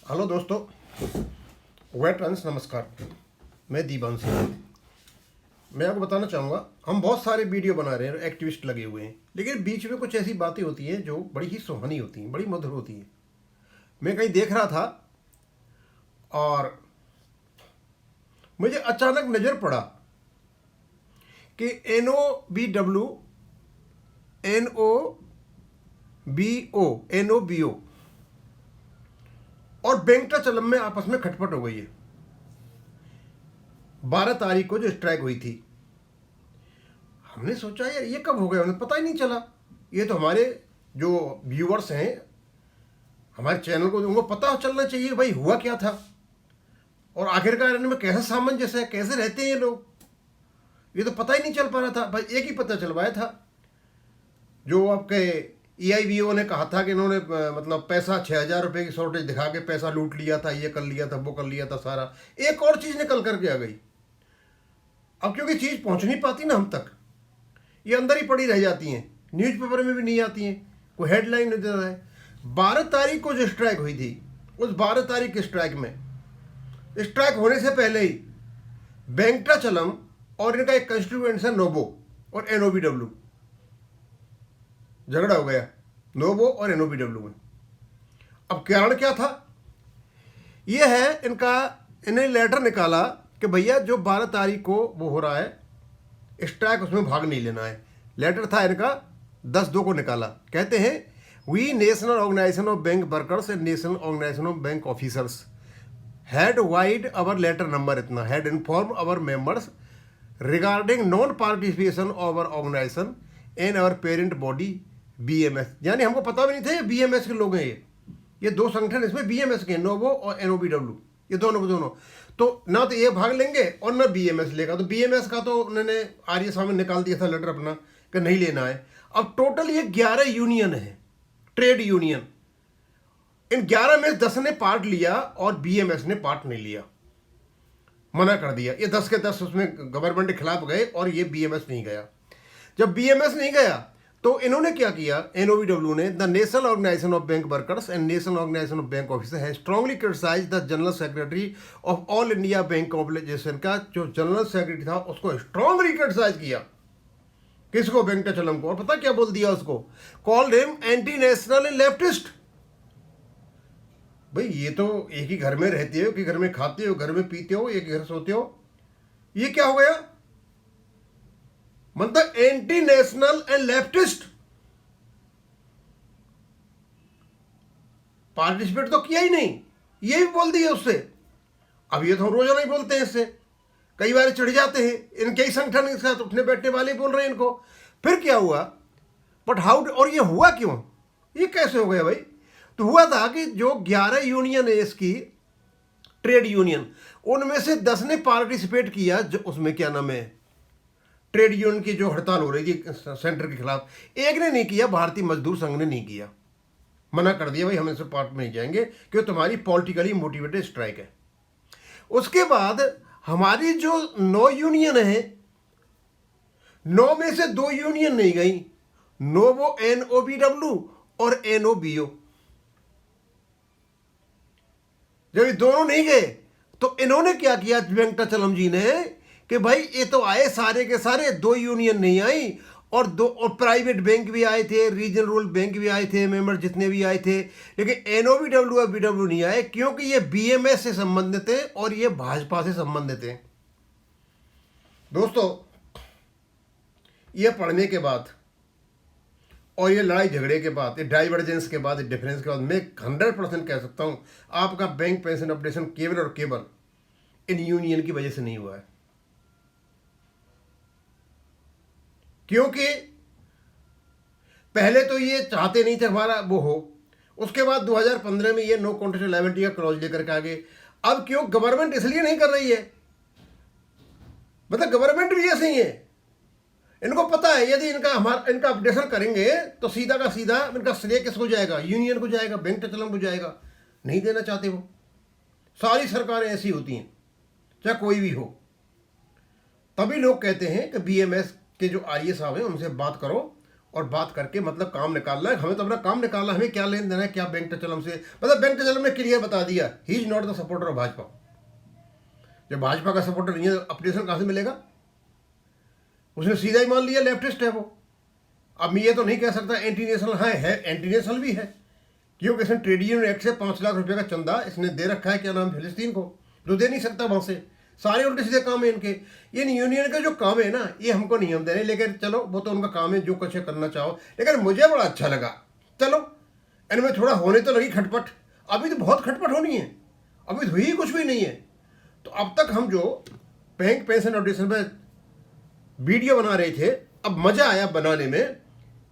Hello दोस्तों, veterans नमस्कार। मैं दीवान सिंह। मैं आपको बताना चाहूँगा, हम बहुत सारे वीडियो बना रहे हैं, एक्टिविस्ट लगे हुए हैं, लेकिन बीच में कुछ ऐसी बातें होती हैं जो बड़ी ही सुहानी होती हैं, बड़ी मधुर होती हैं। मैं कहीं देख रहा था और मुझे अचानक नज़र पड़ा कि NOBO और वेंकटाचलम में आपस में खटपट हो गई है। 12 तारीख को जो स्ट्राइक हुई थी, हमने सोचा यार ये कब हो गया, उन्हें पता ही नहीं चला। ये तो हमारे जो व्यूअर्स हैं हमारे चैनल को, उनको पता चलना चाहिए भाई हुआ क्या था और आखिरकार इनमें कैसा सामंजस्य है, कैसे रहते हैं ये लोग। ये तो पता ही नहीं चल पा रहा था। भाई एक ही पता चलवाया था, जो आपके EIBO ने कहा था कि इन्होंने मतलब पैसा 6,000 रुपये की शॉर्टेज दिखा के पैसा लूट लिया था, ये कर लिया था, वो कर लिया था सारा। एक और चीज़ निकल करके आ गई। अब क्योंकि चीज़ पहुंच नहीं पाती ना हम तक, ये अंदर ही पड़ी रह जाती हैं, न्यूज़पेपर में भी नहीं आती हैं, कोई हेडलाइन नहीं देता है। 12 तारीख को जो स्ट्राइक हुई थी, उस 12 तारीख के स्ट्राइक में, स्ट्राइक होने से पहले ही वेंकटाचलम और इनका एक कंस्टिट्यूएंट्स है नोबो और NOBW, झगड़ा हो गया नोबो और NOBW में। अब कारण क्या था? ये है इन्हें लेटर निकाला कि भैया जो 12 तारीख को वो हो रहा है स्ट्राइक, उसमें भाग नहीं लेना है। लेटर था इनका 10/2 को निकाला। कहते हैं, we national organisation of bank workers and national organisation of bank officers had vide our letter number इतना had inform our members regarding non participation of our organisation in our parent body BMS। यानी हमको पता भी नहीं था ये BMS के लोग हैं। ये दो संगठन इसमें BMS के, नोबो और NOBW, ये दोनों तो ना तो ये भाग लेंगे और ना BMS लेगा। तो BMS का तो उन्होंने आर्य सामने निकाल दिया था लेटर अपना कि नहीं लेना है। अब टोटल ये 11 यूनियन है, ट्रेड यूनियन। इन 11 में 10 ने पार्ट लिया और BMS ने पार्ट नहीं लिया, मना कर दिया। ये 10 के 10 उसमें गवर्नमेंट के खिलाफ गए और ये BMS नहीं गया। जब BMS नहीं गया तो इन्होंने क्या किया, NOBW ने, the national organisation of bank workers and national organisation of bank officer has strongly criticise the general secretary of all India bank organisation का जो जनरल सेक्रेटरी था उसको स्ट्रांगली क्रिटिसाइज किया। किसको? वेंकटाचलम को। और पता क्या बोल दिया उसको? Called him anti national and leftist. भाई ये तो एक ही घर में रहते हो, कि घर में खाते हो, घर में पीते हो, एक घर सोते हो, ये क्या हो गया? मतलब anti national and leftist. Participate तो किया ही नहीं, ये भी बोल दिया उससे। अब ये तो हम रोजाना ही बोलते हैं इससे, कई बार चढ़ जाते हैं, इनके ही संगठन के साथ उठने बैठने वाले बोल रहे हैं इनको। फिर क्या हुआ? बट हाउ, और ये हुआ क्यों, ये कैसे हो गया भाई? तो हुआ था कि जो 11 यूनियन है इसकी, ट्रेड यूनियन, उनमें से 10 ने पार्टिसिपेट किया। जो उसमें क्या नाम है, ट्रेड यूनियन की जो हड़ताल हो रही थी सेंटर के खिलाफ, एक ने नहीं किया, भारतीय मजदूर संघ ने नहीं किया, मना कर दिया भाई हम इससे पार्ट में नहीं जाएंगे क्योंकि तुम्हारी पॉलिटिकली मोटिवेटेड स्ट्राइक है। उसके बाद हमारी जो 9 यूनियन है, 9 में से 2 यूनियन नहीं गई, नोबो NOBW और NOBO। जब ये दोनों नहीं गए तो इन्होंने क्या किया वेंकटाचलम जी ने, कि भाई ये तो आए सारे के सारे, 2 यूनियन नहीं आई और प्राइवेट बैंक भी आए थे, रीजनल रूरल बैंक भी आए थे, मेंबर जितने भी आए थे, लेकिन NOBW और BW नहीं आए क्योंकि ये BMS से संबंधित है और ये भाजपा से संबंधित है। दोस्तों, ये पढ़ने के बाद और ये लड़ाई झगड़े के बाद, ये डाइवर्जेंस के बाद, डिफरेंस के बाद, मैं 100% कह सकता हूं आपका बैंक पेंशन अपडेशन केवल और केवल इन यूनियन की वजह से नहीं हुआ है। क्योंकि पहले तो ये चाहते नहीं थे हमारा वो हो, उसके बाद 2015 में ये नो कॉन्ट्रेक्ट लायबिलिटी का क्लॉज लेकर के आगे। अब क्यों गवर्नमेंट इसलिए नहीं कर रही है, मतलब गवर्नमेंट भी ऐसे ही है, इनको पता है यदि इनका अपडेशन करेंगे तो सीधा का सीधा इनका श्रेय किसको जाएगा? यूनियन को जाएगा, वेंकटाचलम को जाएगा। नहीं देना चाहते वो। सारी सरकारें ऐसी होती हैं, चाहे कोई भी हो। तभी लोग कहते हैं कि BMS के जो आर्य साहब हैं उनसे बात करो, और बात करके मतलब काम निकालना है। हमें तो अपना काम निकालना है, हमें क्या लेन देना है, क्या बैंक टचलम से। मतलब बैंक टचलम ने क्लियर बता दिया he is not the supporter of Bhajpa. जब भाजपा का सपोर्टर नहीं है तो अपडेशन कहाँ से मिलेगा? उसने सीधा ही मान लिया लेफ्टिस्ट है वो। अब मैं ये तो नहीं कह सकता एंटी नेशनल है एंटी नेशनल भी है, क्योंकि इसने ट्रेड यूनियन एक्ट से 5 लाख रुपए का चंदा इसने दे रखा है, क्या नाम, फिलिस्तीन को, जो दे नहीं सकता वहां से। सारे उल्टे सीधे काम है इनके। इन यूनियन का जो काम है ना, ये हमको नहीं हम दे रहे, लेकिन चलो वो तो उनका काम है, जो कुछ करना चाहो। लेकिन मुझे बड़ा अच्छा लगा, चलो इनमें थोड़ा होने तो लगी खटपट। अभी तो बहुत खटपट होनी है, अभी तो हुई कुछ भी नहीं है। तो अब तक हम जो बैंक पेंशन ऑडिशन पे वीडियो बना रहे थे, अब मजा आया बनाने में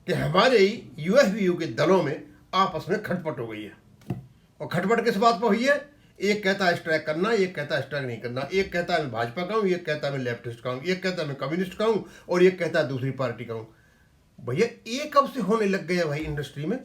कि हमारे ही यूएफबीयू के दलों में आपस में खटपट हो गई है। और खटपट किस बात पर हुई है? एक कहता है स्ट्राइक करना, एक कहता है स्ट्राइक नहीं करना, एक कहता है मैं भाजपा का हूँ, एक कहता है मैं लेफ्टिस्ट का हूँ, एक कहता है मैं कम्युनिस्ट का हूँ, और एक कहता है दूसरी पार्टी का हूँ। भैया ये कब से होने लग गया भाई इंडस्ट्री में?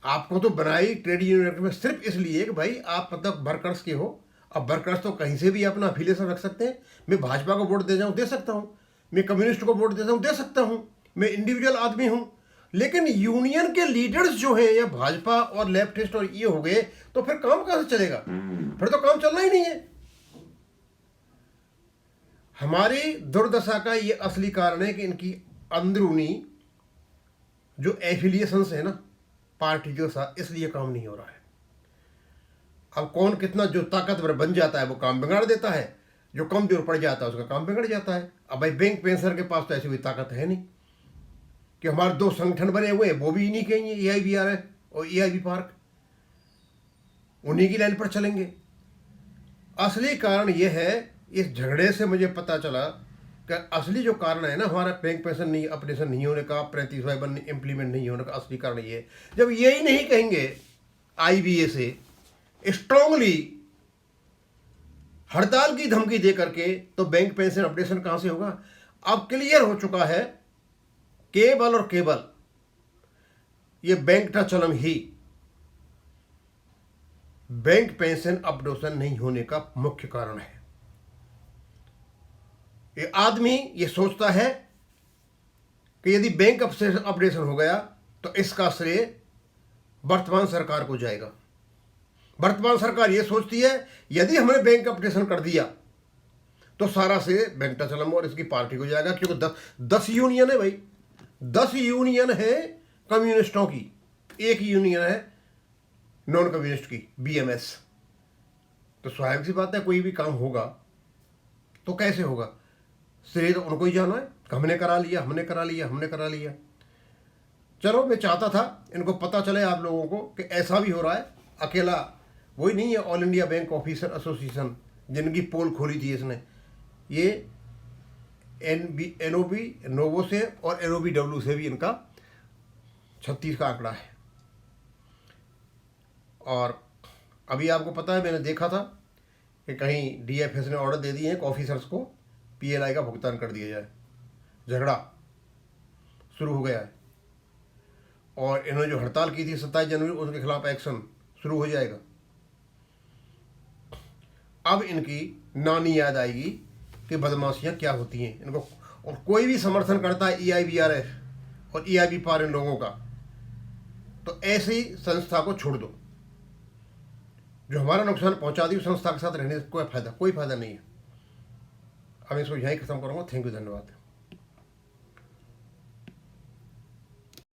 आपको तो बनाई ट्रेड यूनियन में सिर्फ इसलिए कि भाई आप मतलब वर्कर्स के हो। अब वर्कर्स तो कहीं से भी अपना अफिलिएशन रख सकते हैं। मैं भाजपा को वोट दे जाऊँ दे सकता हूँ, मैं कम्युनिस्ट को वोट दे जाऊँ दे सकता हूँ, मैं इंडिविजुअल आदमी हूँ। लेकिन यूनियन के लीडर्स जो हैं या भाजपा और लेफ्टिस्ट और ये हो गए, तो फिर काम कहां से चलेगा? फिर तो काम चलना ही नहीं है। हमारी दुर्दशा का ये असली कारण है कि इनकी अंदरूनी जो एफिलिएशंस है ना पार्टी के साथ, इसलिए काम नहीं हो रहा है। अब कौन कितना जो ताकतवर बन जाता है वो काम बिगाड़ देता है, जो कमजोर पड़ जाता है उसका काम बिगड़ जाता है। अब भाई बैंक पेंशनर के पास तो ऐसी कोई ताकत है नहीं कि हमारे 2 संगठन बने हुए हैं, वो भी नहीं कहेंगे EIBRF और EIB पार्क, उन्हीं की लाइन पर चलेंगे। असली कारण यह है, इस झगड़े से मुझे पता चला कि असली जो कारण है ना हमारा बैंक पेंशन नहीं ऑपरेशन नहीं होने का, 35/1 इम्प्लीमेंट नहीं होने का असली कारण ये है। जब यही नहीं कहेंगे IBA से स्ट्रांगली हड़ताल की धमकी दे करके, तो बैंक पेंशन ऑपरेशन कहां से होगा? अब क्लियर हो चुका है केवल और केवल ये बैंक टचलम ही बैंक पेंशन अपडेशन नहीं होने का मुख्य कारण है। ये आदमी ये सोचता है कि यदि बैंक अपडेशन हो गया तो इसका श्रेय वर्तमान सरकार को जाएगा। वर्तमान सरकार ये सोचती है यदि हमने बैंक अपडेशन कर दिया तो सारा श्रेय बैंक टचलम और इसकी पार्टी को जाएगा, क्योंकि 10 यूनियन है भाई, 10 यूनियन है कम्युनिस्टों की, एक यूनियन है नॉन कम्युनिस्ट की, BMS। तो स्वाभाविक सी बात है कोई भी काम होगा तो कैसे होगा? श्रेय तो उनको ही जाना है, हमने करा लिया हमने करा लिया हमने करा लिया। चलो मैं चाहता था इनको पता चले आप लोगों को कि ऐसा भी हो रहा है। अकेला वही नहीं है all India bank officer association जिनकी पोल खोली थी इसने, ये NOB नोवो से और NOBW से भी इनका 36 का आंकड़ा है। और अभी आपको पता है मैंने देखा था कि कहीं DFS ने ऑर्डर दे दिए हैं कि ऑफिसर्स को PLI का भुगतान कर दिया जाए। झगड़ा शुरू हो गया है और इन्होंने जो हड़ताल की थी 27 जनवरी, उनके खिलाफ एक्शन शुरू हो जाएगा। अब इनकी नानी याद आएगी कि बदमाशियां क्या होती हैं इनको। और कोई भी समर्थन करता है EIBRF और EIB पार इन लोगों का, तो ऐसी संस्था को छोड़ दो। जो हमारा नुकसान पहुंचा दी उस संस्था के साथ रहने से कोई फायदा नहीं है। अब इसको यहीं खत्म करूंगा। थैंक यू, धन्यवाद।